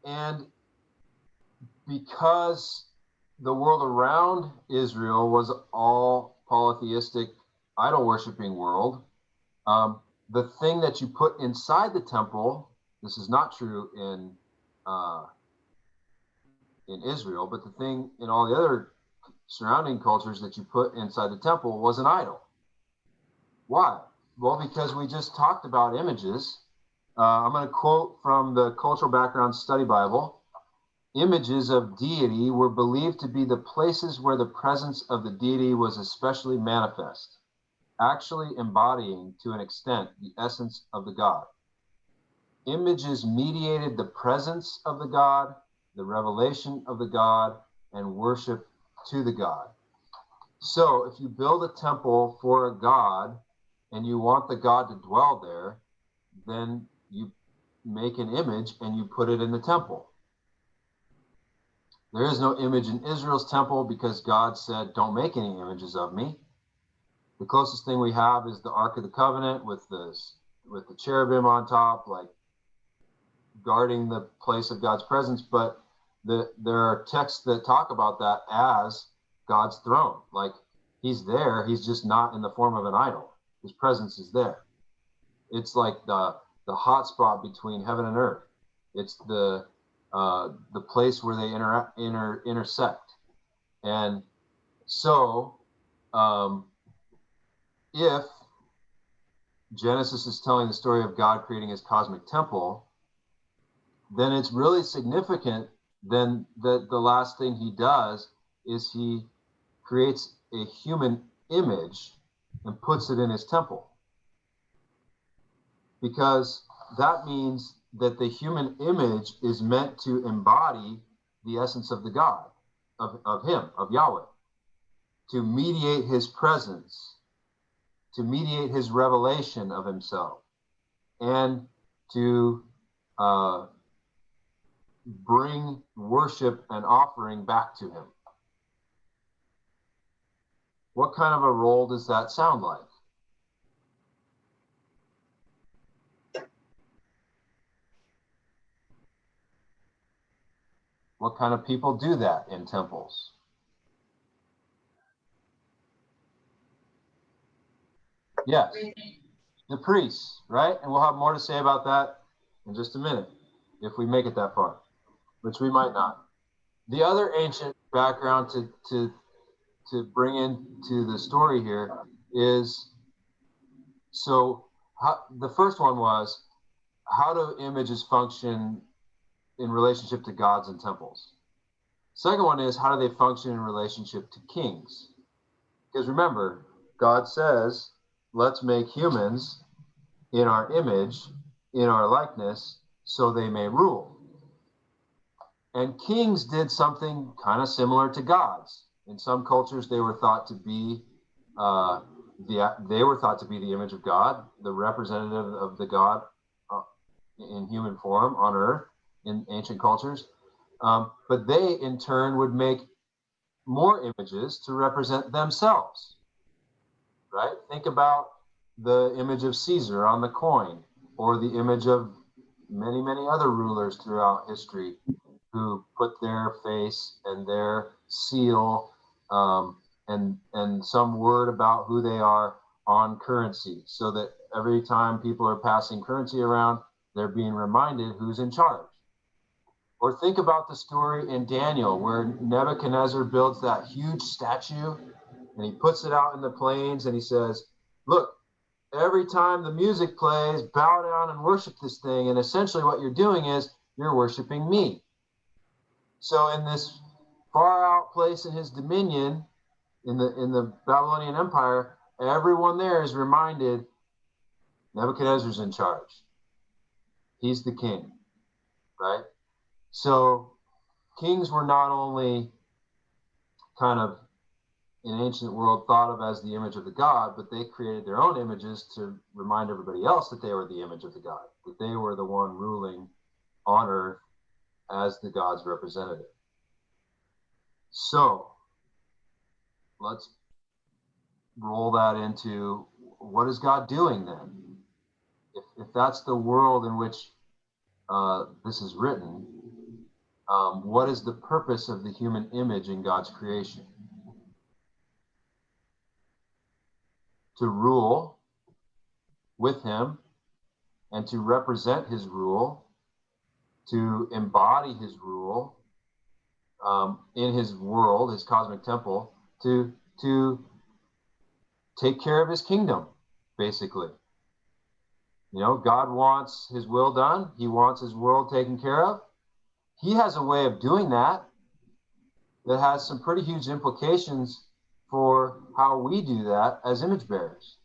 And because the world around Israel was all polytheistic, idol-worshiping world, the thing that you put inside the temple, this is not true in Israel, but the thing in all the other surrounding cultures that you put inside the temple was an idol. Why? Well, because we just talked about images. I'm going to quote from the Cultural Background Study Bible. Images of deity were believed to be the places where the presence of the deity was especially manifest, actually embodying to an extent the essence of the God. Images mediated the presence of the God, the revelation of the God, and worship to the God. So if you build a temple for a God and you want the God to dwell there, then you make an image and you put it in the temple. There is no image in Israel's temple because God said, don't make any images of me. The closest thing we have is the Ark of the Covenant with the cherubim on top, like guarding the place of God's presence. But there are texts that talk about that as God's throne. Like he's there, he's just not in the form of an idol. His presence is there. It's like the hot spot between heaven and earth. It's the place where they intersect. And so if Genesis is telling the story of God creating his cosmic temple, then it's really significant then that the last thing he does is he creates a human image and puts it in his temple. Because that means that the human image is meant to embody the essence of the God, of him, of Yahweh, to mediate his presence, to mediate his revelation of himself, and to bring worship and offering back to him. What kind of a role does that sound like? What kind of people do that in temples? Yes, the priests, right? And we'll have more to say about that in just a minute, if we make it that far, which we might not. The other ancient background to bring into the story here is, the first one was, how do images function in relationship to gods and temples? Second one is, how do they function in relationship to kings? Because remember, God says, let's make humans in our image, in our likeness, so they may rule. And kings did something kind of similar to gods. In some cultures, they were thought to be the image of God, the representative of the God in human form on earth in ancient cultures. But they, in turn, would make more images to represent themselves, right? Think about the image of Caesar on the coin, or the image of many, many other rulers throughout history who put their face and their seal and some word about who they are on currency, so that every time people are passing currency around, they're being reminded who's in charge. Or think about the story in Daniel where Nebuchadnezzar builds that huge statue and he puts it out in the plains and he says, look, every time the music plays, bow down and worship this thing. And essentially what you're doing is you're worshiping me. So in this far out place in his dominion, in the Babylonian Empire, everyone there is reminded Nebuchadnezzar's in charge. He's the king, right? So kings were not only kind of in ancient world thought of as the image of the god, but they created their own images to remind everybody else that they were the image of the god, that they were the one ruling on earth as the god's representative. So let's roll that into, what is God doing then? If that's the world in which this is written, what is the purpose of the human image in God's creation? To rule with him and to represent his rule, to embody his rule in his world, his cosmic temple, to take care of his kingdom, basically. You know, God wants his will done. He wants his world taken care of. He has a way of doing that that has some pretty huge implications for how we do that as image bearers.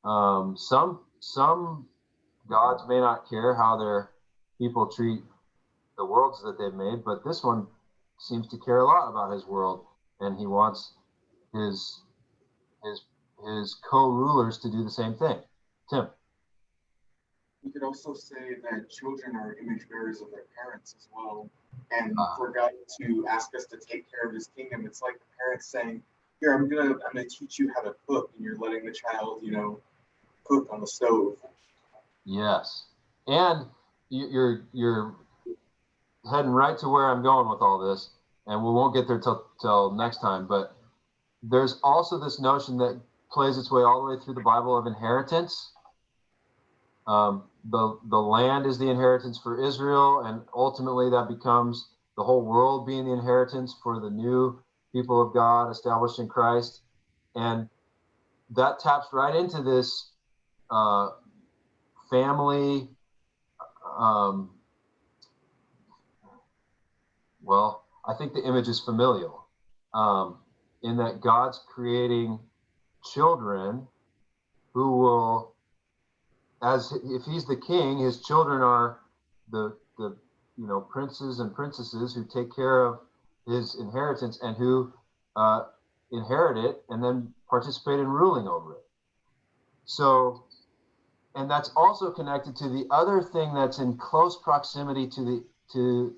Some gods may not care how their people treat the worlds that they've made, but this one seems to care a lot about his world, and he wants his co-rulers to do the same thing. Tim. You could also say that children are image bearers of their parents as well. And for God to ask us to take care of his kingdom, it's like the parents saying, here, I'm gonna teach you how to cook, and you're letting the child, cook on the stove. Yes. And you're heading right to where I'm going with all this, and we won't get there till next time, but there's also this notion that plays its way all the way through the Bible of inheritance. The land is the inheritance for Israel, and ultimately that becomes the whole world being the inheritance for the new people of God established in Christ. And that taps right into this family, well, I think the image is familial, in that God's creating children who will, as if he's the king, his children are the princes and princesses who take care of his inheritance and who inherit it and then participate in ruling over it. So, and that's also connected to the other thing that's in close proximity to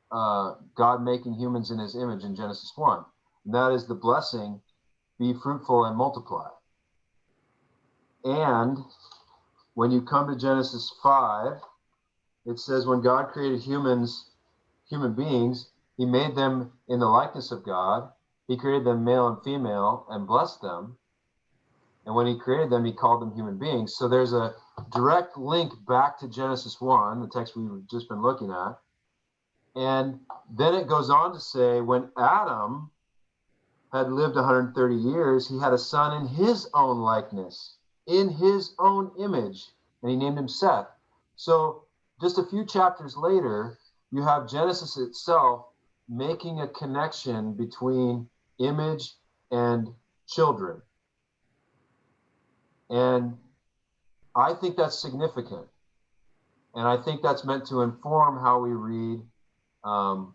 God making humans in his image in Genesis 1. And that is the blessing, be fruitful and multiply. And when you come to Genesis 5, it says when God created humans, human beings. He made them in the likeness of God. He created them male and female and blessed them. And when he created them, he called them human beings. So there's a direct link back to Genesis 1, the text we've just been looking at. And then it goes on to say, when Adam had lived 130 years, he had a son in his own likeness, in his own image, and he named him Seth. So just a few chapters later, you have Genesis itself making a connection between image and children. And I think that's significant. And I think that's meant to inform how we read the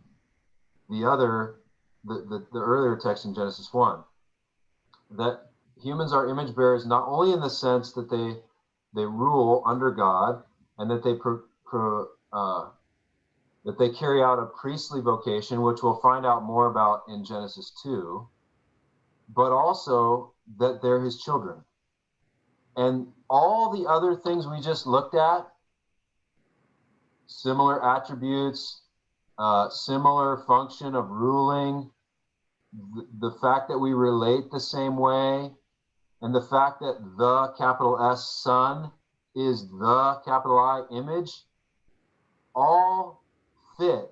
earlier text in Genesis 1. That humans are image bearers not only in the sense that they rule under God and that they carry out a priestly vocation, which we'll find out more about in Genesis 2, but also that they're his children. And all the other things we just looked at, similar attributes, similar function of ruling, the fact that we relate the same way, and the fact that the capital S Son is the capital I image, all fit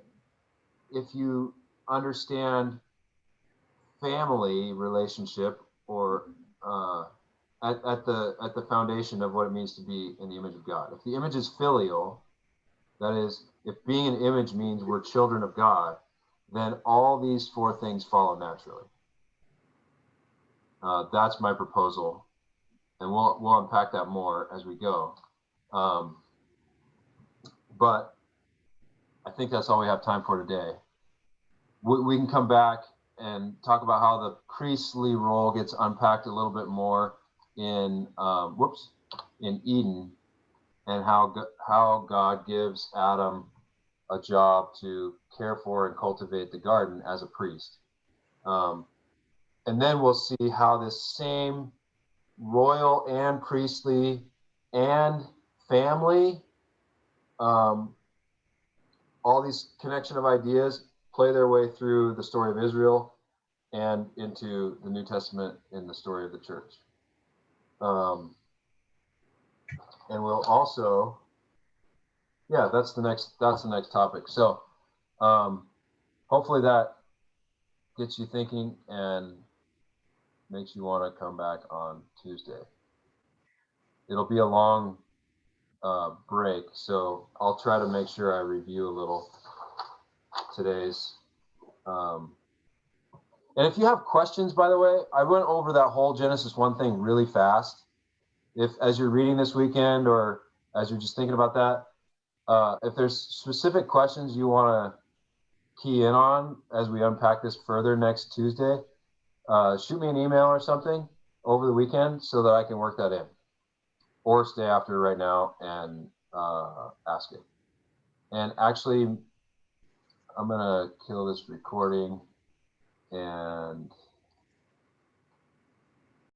if you understand family relationship or at the foundation of what it means to be in the image of God. If the image is filial, that is, if being an image means we're children of God, then all these four things follow naturally. That's my proposal, and we'll unpack that more as we go. But I think that's all we have time for today. We can come back and talk about how the priestly role gets unpacked a little bit more in Eden, and how God gives Adam a job to care for and cultivate the garden as a priest. And then we'll see how this same royal and priestly and family, all these connection of ideas play their way through the story of Israel and into the New Testament in the story of the church. And we'll also, that's the next topic. So hopefully that gets you thinking and makes you want to come back on Tuesday. It'll be a long break, so I'll try to make sure I review a little today's. And if you have questions, by the way, I went over that whole Genesis 1 thing really fast. If as you're reading this weekend or as you're just thinking about that, if there's specific questions you want to key in on as we unpack this further next Tuesday, shoot me an email or something over the weekend so that I can work that in, or stay after right now and ask it. And actually, I'm gonna kill this recording and